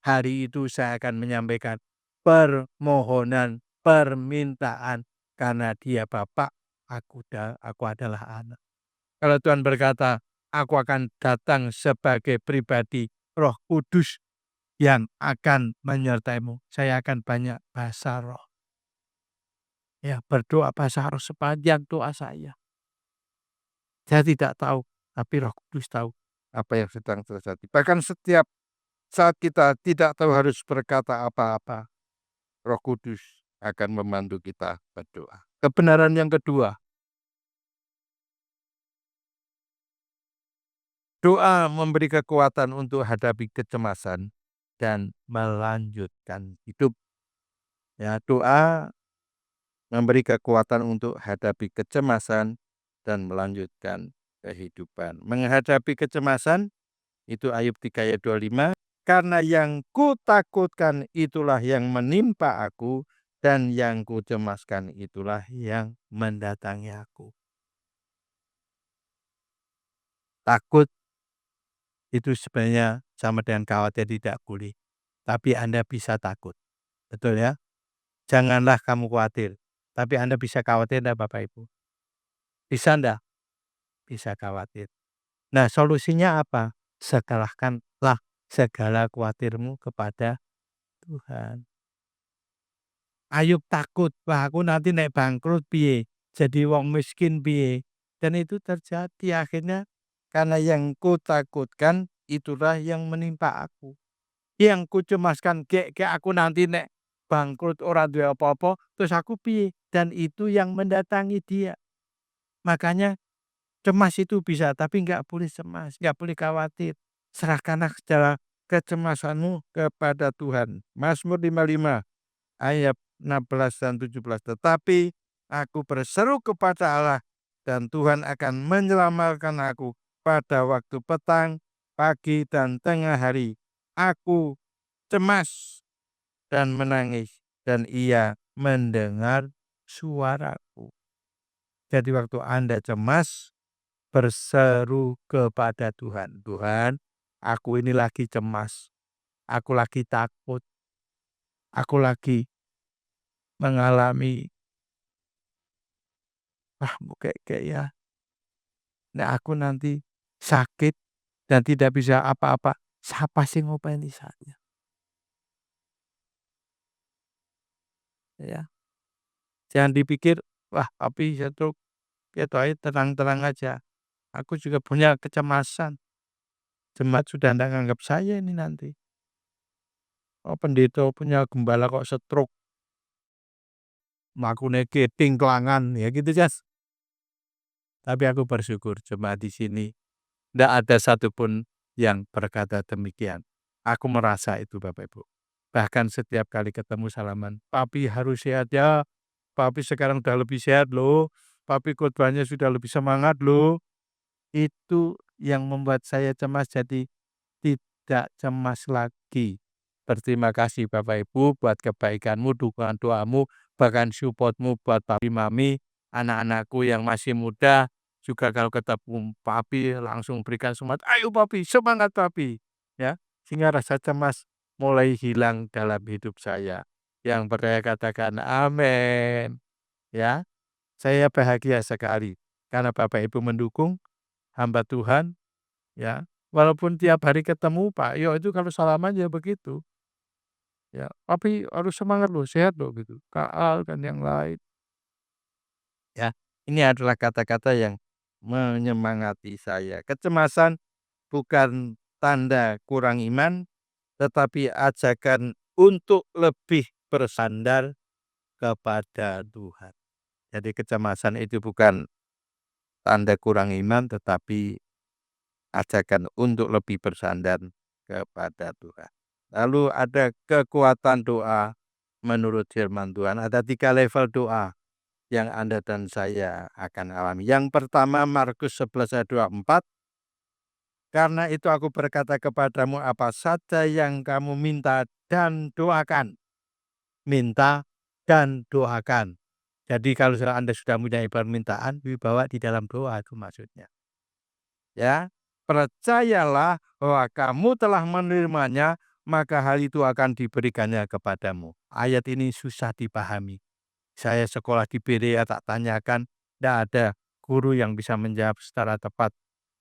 hari itu saya akan menyampaikan permohonan, permintaan karena dia Bapak, aku adalah anak. Kalau Tuhan berkata, aku akan datang sebagai pribadi Roh Kudus yang akan menyertaimu, saya akan banyak bahasa roh. Ya, berdoa bahasa roh sepanjang doa saya. Saya tidak tahu, tapi Roh Kudus tahu apa yang sedang terjadi. Bahkan setiap saat kita tidak tahu harus berkata apa-apa, Roh Kudus akan membantu kita berdoa. Kebenaran yang kedua, doa memberi kekuatan untuk hadapi kecemasan dan melanjutkan hidup. Ya, doa memberi kekuatan untuk hadapi kecemasan dan melanjutkan kehidupan. Menghadapi kecemasan, itu Ayub 3 ayat 25, karena yang kutakutkan itulah yang menimpa aku, dan yang kucemaskan itulah yang mendatangi aku. Takut itu sebenarnya sama dengan khawatir tidak boleh. Tapi Anda bisa takut. Betul ya? Janganlah kamu khawatir. Tapi Anda bisa khawatir enggak Bapak Ibu? Bisa enggak? Bisa khawatir. Nah, solusinya apa? Serahkanlah segala khawatirmu kepada Tuhan. Ayub takut, wah aku nanti nek bangkrut piye, jadi wong miskin piye. Dan itu terjadi akhirnya karena yang kutakutkan itulah yang menimpa aku. Yang kucemaskan gek aku nanti nek bangkrut ora duwe apa-apa, terus aku piye? Dan itu yang mendatangi dia. Makanya cemas itu bisa, tapi nggak boleh cemas, nggak boleh khawatir. Serahkanlah segala kecemasanmu kepada Tuhan. Mazmur 55 ayat 16 dan 17. Tetapi aku berseru kepada Allah dan Tuhan akan menyelamatkan aku pada waktu petang, pagi, dan tengah hari. Aku cemas dan menangis dan ia mendengar suaraku. Jadi waktu Anda cemas, berseru kepada Tuhan. Tuhan, aku ini lagi cemas. Aku lagi takut. Aku lagi mengalami, kayak ya. Nah, aku nanti sakit dan tidak bisa apa-apa. Siapa sih ngopeni saya? Ya, jangan dipikir, "Wah, papi stroke, gitu aja tenang-tenang aja." Aku juga punya kecemasan, jemaat sudah ndak nganggap saya ini nanti. Oh, pendeta punya gembala kok stroke, mlakune kiting kelangan, ya gitu, Jas. Tapi aku bersyukur jemaat di sini ndak ada satupun yang berkata demikian. Aku merasa itu Bapak Ibu. Bahkan setiap kali ketemu salaman, "Papi harus sehat ya, papi sekarang udah lebih sehat loh, papi khotbahnya sudah lebih semangat loh." Itu yang membuat saya cemas jadi tidak cemas lagi. Berterima kasih Bapak Ibu buat kebaikanmu, dukungan doamu, bahkan support-mu buat papi mami, anak-anakku yang masih muda, juga kalau ketemu papi langsung berikan semangat, "Ayo papi, semangat papi!" Ya, sehingga rasa cemas mulai hilang dalam hidup saya. Yang percaya katakan amin. Ya, saya bahagia sekali karena Bapak Ibu mendukung hamba Tuhan. Ya, walaupun tiap hari ketemu, Pak Yo itu kalau salaman ya begitu, ya, "Papi harus semangat loh, sehat loh," gitu, Kak Al dan yang lain. Ya, ini adalah kata-kata yang menyemangati saya. Kecemasan bukan tanda kurang iman, tetapi ajakan untuk lebih bersandar kepada Tuhan. Jadi kecemasan itu bukan tanda kurang iman, tetapi ajakan untuk lebih bersandar kepada Tuhan. Lalu ada kekuatan doa menurut firman Tuhan. Ada 3 level doa yang Anda dan saya akan alami. Yang pertama Markus 11 ayat 24, "Karena itu aku berkata kepadamu apa saja yang kamu minta dan doakan." Minta dan doakan. Jadi kalau Anda sudah mempunyai permintaan, dibawa di dalam doa itu maksudnya. Ya, percayalah bahwa kamu telah menerimanya, maka hal itu akan diberikannya kepadamu. Ayat ini susah dipahami. Saya sekolah di Berea tak tanyakan, tidak ada guru yang bisa menjawab secara tepat.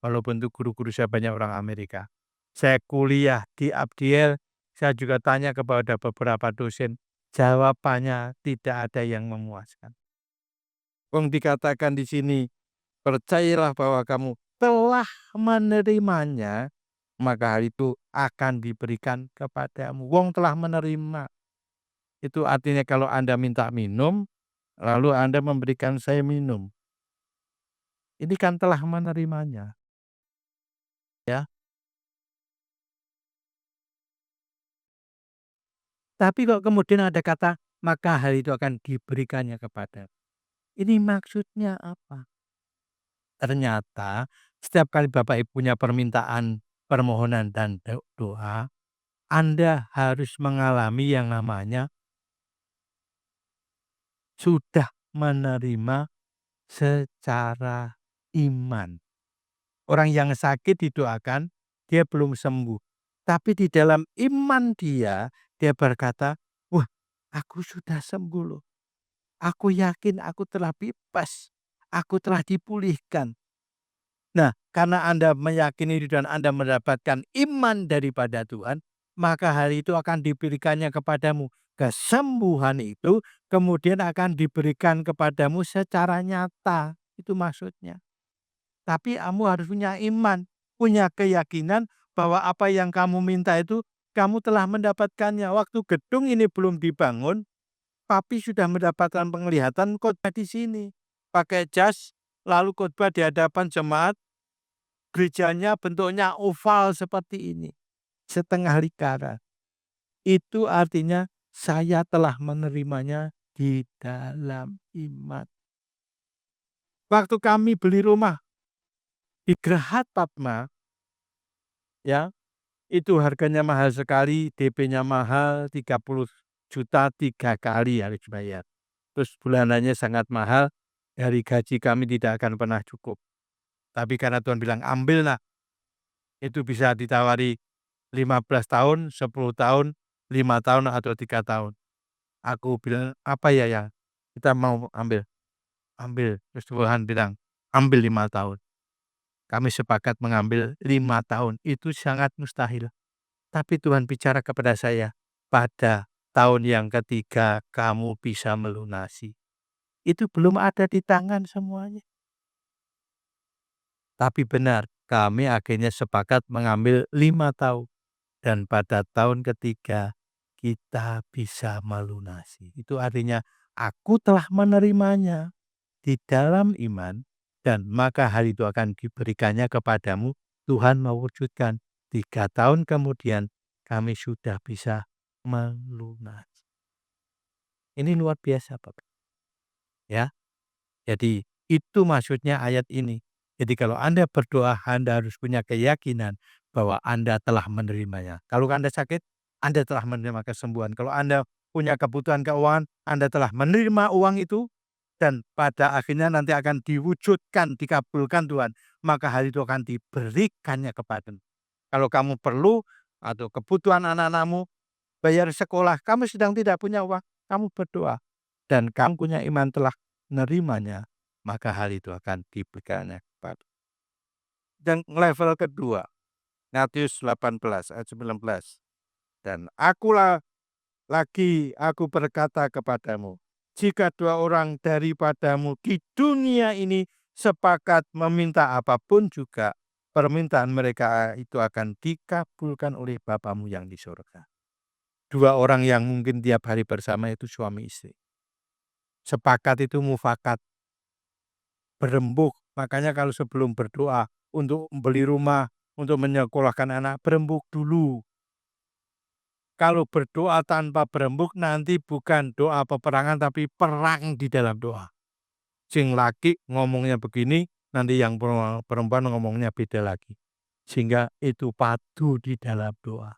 Walaupun itu guru-guru saya banyak orang Amerika. Saya kuliah di Abdiel, saya juga tanya kepada beberapa dosen, jawabannya tidak ada yang memuaskan. Wong dikatakan di sini, percayalah bahwa kamu telah menerimanya, maka hal itu akan diberikan kepadamu. Wong telah menerima. Itu artinya kalau Anda minta minum, lalu Anda memberikan saya minum. Ini kan telah menerimanya, ya. Tapi kok kemudian ada kata, maka hal itu akan diberikannya kepada. Ini maksudnya apa? Ternyata setiap kali Bapak Ibu punya permintaan, permohonan dan doa, Anda harus mengalami yang namanya sudah menerima secara iman. Orang yang sakit didoakan, dia belum sembuh. Tapi di dalam iman dia, dia berkata, "Wah, aku sudah sembuh loh. Aku yakin aku telah bebas. Aku telah dipulihkan." Nah, karena Anda meyakini itu dan Anda mendapatkan iman daripada Tuhan, maka hal itu akan diberikannya kepadamu. Kesembuhan itu kemudian akan diberikan kepadamu secara nyata. Itu maksudnya. Tapi kamu harus punya iman, punya keyakinan bahwa apa yang kamu minta itu kamu telah mendapatkannya. Waktu gedung ini belum dibangun, papi sudah mendapatkan penglihatan khotbah di sini. Pakai jas, lalu khotbah di hadapan jemaat, gerejanya bentuknya oval seperti ini, setengah lingkaran. Itu artinya saya telah menerimanya di dalam iman. Waktu kami beli rumah di Geraha Padma, ya, itu harganya mahal sekali, DP-nya mahal 30 juta 3 kali harus bayar. Terus bulanannya sangat mahal, dari gaji kami tidak akan pernah cukup. Tapi karena Tuhan bilang, "Ambil Nak," itu bisa ditawari 15 tahun, 10 tahun, 5 tahun, atau 3 tahun. Aku bilang, "Apa ya yang kita mau ambil?" "Ambil." Terus Tuhan bilang, "Ambil 5 tahun." Kami sepakat mengambil 5 tahun, itu sangat mustahil. Tapi Tuhan bicara kepada saya, pada tahun yang ketiga kamu bisa melunasi. Itu belum ada di tangan semuanya. Tapi benar, kami akhirnya sepakat mengambil 5 tahun. Dan pada tahun ketiga kita bisa melunasi. Itu artinya aku telah menerimanya di dalam iman dan maka hal itu akan diberikannya kepadamu. Tuhan mewujudkan 3 tahun kemudian kami sudah bisa melunasi. Ini luar biasa Bapak. Ya, jadi itu maksudnya ayat ini. Jadi kalau Anda berdoa, Anda harus punya keyakinan bahwa Anda telah menerimanya. Kalau Anda sakit, Anda telah menerima kesembuhan. Kalau Anda punya kebutuhan keuangan, Anda telah menerima uang itu dan pada akhirnya nanti akan diwujudkan, dikabulkan Tuhan. Maka hal itu akan diberikannya kepadamu. Kalau kamu perlu atau kebutuhan anak-anakmu, bayar sekolah, kamu sedang tidak punya uang, kamu berdoa. Dan kamu punya iman telah menerimanya, maka hal itu akan diberikannya kepada. Dan level kedua, Matius 18 ayat 19. Dan aku berkata kepadamu, jika 2 orang daripadamu di dunia ini sepakat meminta apapun juga, permintaan mereka itu akan dikabulkan oleh Bapamu yang di surga. 2 orang yang mungkin tiap hari bersama itu suami istri. Sepakat itu mufakat, berembuk. Makanya kalau sebelum berdoa untuk beli rumah, untuk menyekolahkan anak, berembuk dulu. Kalau berdoa tanpa berembuk nanti bukan doa peperangan tapi perang di dalam doa. Sing laki ngomongnya begini, nanti yang perempuan ngomongnya beda lagi. Sehingga itu padu di dalam doa.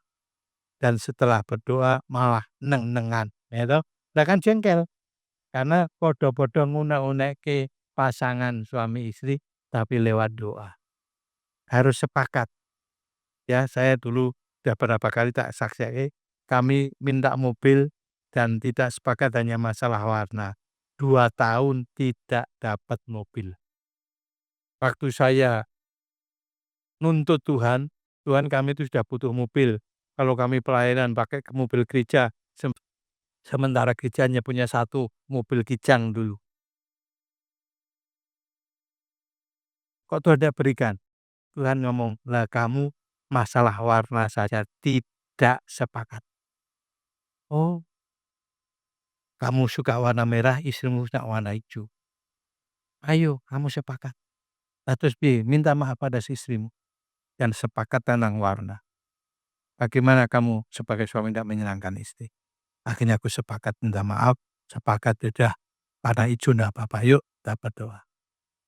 Dan setelah berdoa malah neng-nengan. Ya toh? Lah kan jengkel. Karena podo-podo ngunek-unekke pasangan suami istri tapi lewat doa. Harus sepakat. Ya, saya dulu sudah berapa kali tak saksikan kami minta mobil dan tidak sepakat hanya masalah warna. 2 tahun tidak dapat mobil. Waktu saya nuntut Tuhan, Tuhan kami itu sudah butuh mobil. Kalau kami pelayanan pakai mobil gereja, sementara gerejanya punya 1 mobil kijang dulu. Kok Tuhan tidak berikan? Tuhan ngomong, lah kamu masalah warna saja tidak sepakat. Oh, kamu suka warna merah, istrimu suka warna hijau. Ayo, kamu sepakat. Lah terus minta maaf pada si istrimu dan sepakat tentang warna. Bagaimana kamu sebagai suami tidak menyenangkan istri? Akhirnya aku sepakat minta maaf, sepakat sudah warna hijau enggak apa-apa. Yuk, kita berdoa.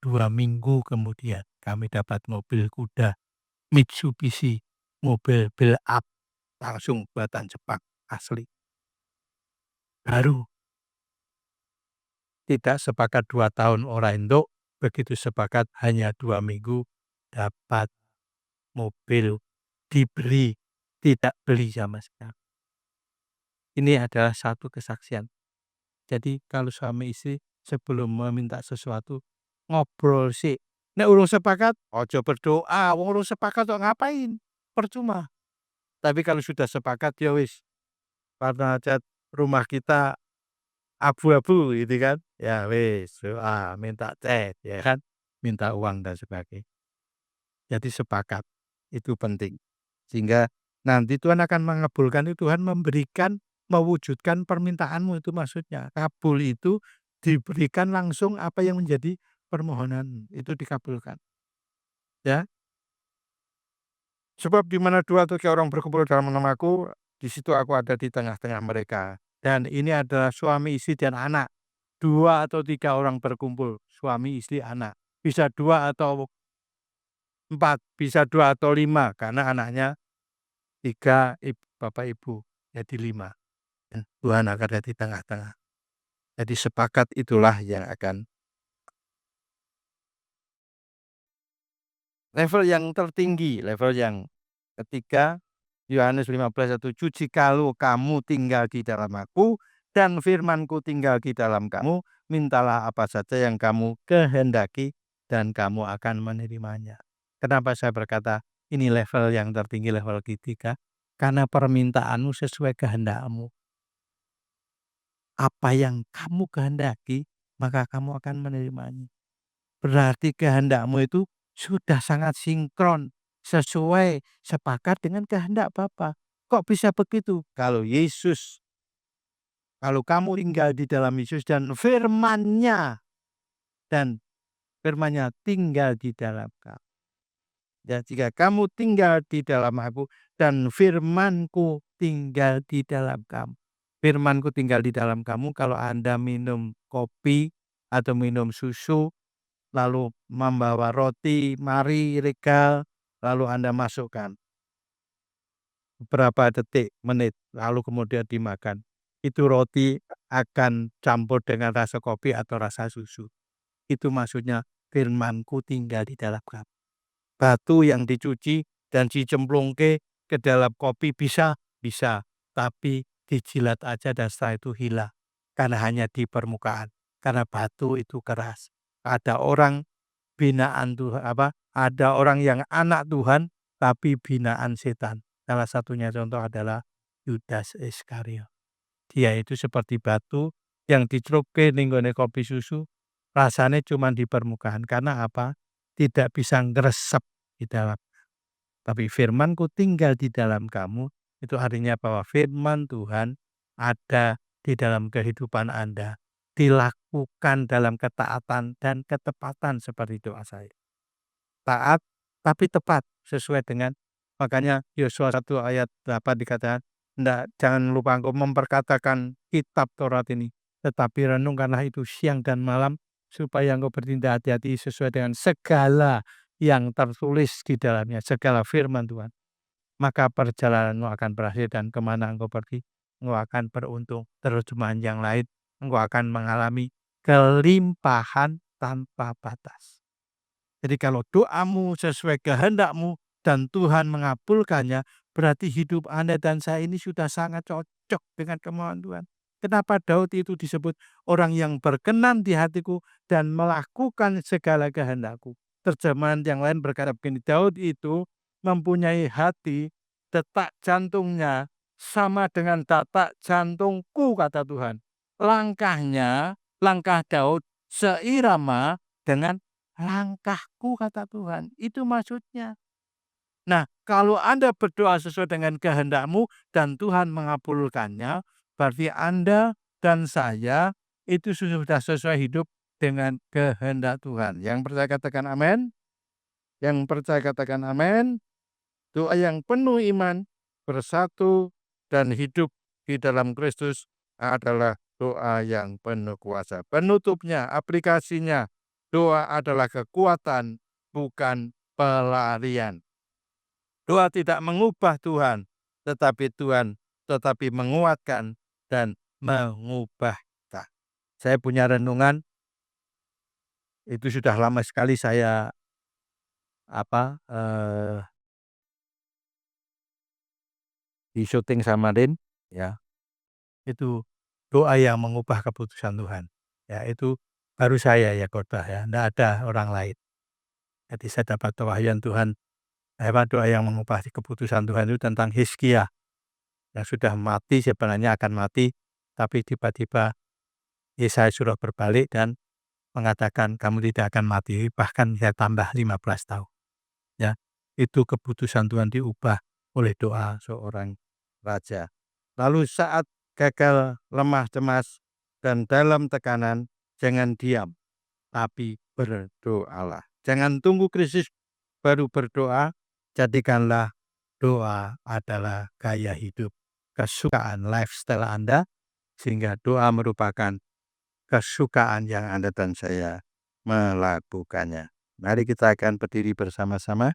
2 minggu kemudian kami dapat mobil kuda Mitsubishi, mobil build up langsung buatan Jepang asli. Baru tidak sepakat 2 tahun orang entuk, begitu sepakat hanya 2 minggu dapat mobil dibeli, tidak beli sama sekali. Ini adalah satu kesaksian. Jadi kalau suami istri sebelum meminta sesuatu ngobrol sih. Nek urung sepakat, ojo berdoa, wong urung sepakat kok ngapain? Percuma. Tapi kalau sudah sepakat ya wis. Warna cat rumah kita abu-abu gitu kan. Ya wis, doa, minta cat ya kan, minta uang dan sebagainya. Jadi sepakat, itu penting. Sehingga nanti Tuhan akan mengabulkan itu, Tuhan memberikan, mewujudkan permintaanmu itu maksudnya. Kabul itu diberikan langsung apa yang menjadi permohonan, itu dikabulkan. Ya. Sebab di mana 2 atau 3 orang berkumpul dalam namaku, di situ aku ada di tengah-tengah mereka. Dan ini adalah suami, istri, dan anak. 2 atau 3 orang berkumpul, suami, istri, anak. Bisa 2 atau 4, bisa 2 atau 5, karena anaknya 3, bapak ibu, jadi 5. Dan Tuhan akan ada di tengah-tengah. Jadi sepakat itulah yang akan. Level yang tertinggi, level yang ketiga, Yohanes 15:7, jikalau kamu tinggal di dalam aku dan firman-Ku tinggal di dalam kamu, mintalah apa saja yang kamu kehendaki dan kamu akan menerimanya. Kenapa saya berkata ini level yang tertinggi, level ketiga? karena permintaanmu sesuai kehendak-Mu. Apa yang kamu kehendaki, maka kamu akan menerimanya. Berarti kehendak-Mu itu sudah sangat sinkron, sesuai, sepakat dengan kehendak Bapa. Kok bisa begitu? Kalau kamu tinggal di dalam Yesus dan dan firman-Nya tinggal di dalam kamu. Ya, jika kamu tinggal di dalam aku dan firman-Ku tinggal di dalam kamu. Firman-Ku tinggal di dalam kamu, kalau Anda minum kopi atau minum susu, lalu membawa roti, mari regal, lalu Anda masukkan. Beberapa detik, menit, lalu kemudian dimakan. Itu roti akan campur dengan rasa kopi atau rasa susu. Itu maksudnya firman-Ku tinggal di dalam kamu. Batu yang dicuci dan dicemplungke ke dalam kopi bisa, tapi dijilat aja dan setelah itu hilang. Karena hanya di permukaan. Karena batu itu keras. Ada orang binaan Tuhan, ada orang yang anak Tuhan tapi binaan setan. Salah satunya contoh adalah Yudas Iskariot. Dia itu seperti batu yang dicelupke ning nggone kopi susu, rasanya cuma di permukaan. Karena apa? Tidak bisa ngresep di dalam. Tapi firman-Ku tinggal di dalam kamu, itu artinya bahwa firman Tuhan ada di dalam kehidupan Anda. Dilakukan dalam ketaatan dan ketepatan seperti doa saya. Taat tapi tepat sesuai dengan, makanya Yosua 1 ayat 8 dikatakan, jangan lupa engkau memperkatakan kitab Taurat ini, tetapi renungkanlah itu siang dan malam, supaya engkau bertindak hati-hati sesuai dengan segala yang tertulis di dalamnya, segala firman Tuhan. Maka perjalananmu akan berhasil dan kemana engkau pergi, engkau akan beruntung. Terjemahan yang lain, engkau akan mengalami kelimpahan tanpa batas. Jadi kalau doamu sesuai kehendak-Mu dan Tuhan mengabulkannya, berarti hidup Anda dan saya ini sudah sangat cocok dengan kemauan Tuhan. Kenapa Daud itu disebut orang yang berkenan di hatiku dan melakukan segala kehendak-Ku? Terjemahan yang lain berkata begini, Daud itu mempunyai hati, detak jantungnya sama dengan detak jantungku, kata Tuhan. Langkah Daud seirama dengan langkahku, kata Tuhan. Itu maksudnya. Nah, kalau Anda berdoa sesuai dengan kehendak-Mu dan Tuhan mengabulkannya, berarti Anda dan saya itu sudah sesuai hidup dengan kehendak Tuhan. Yang percaya katakan amin. Yang percaya katakan amin. Doa yang penuh iman, bersatu dan hidup di dalam Kristus adalah doa yang penuh kuasa. Penutupnya, aplikasinya, doa adalah kekuatan, bukan pelarian. Doa tidak mengubah Tuhan, tetapi menguatkan dan mengubah kita. Saya punya renungan, itu sudah lama sekali saya di syuting sama Rin, ya. Itu doa yang mengubah keputusan Tuhan. Ya, itu baru saya ya khotbah ya, enggak ada orang lain. Jadi saya dapat pewahyuan Tuhan, doa yang mengubah keputusan Tuhan itu tentang Hizkia yang sudah mati, sebenarnya akan mati, tapi tiba-tiba Yesaya suruh berbalik dan mengatakan kamu tidak akan mati, bahkan saya tambah 15 tahun. Ya, itu keputusan Tuhan diubah oleh doa seorang raja. Lalu saat gagal, lemah, cemas, dan dalam tekanan, jangan diam, tapi berdoalah. Jangan tunggu krisis baru berdoa, jadikanlah doa adalah gaya hidup, kesukaan lifestyle Anda, sehingga doa merupakan kesukaan yang Anda dan saya melakukannya. Mari kita akan berdiri bersama-sama.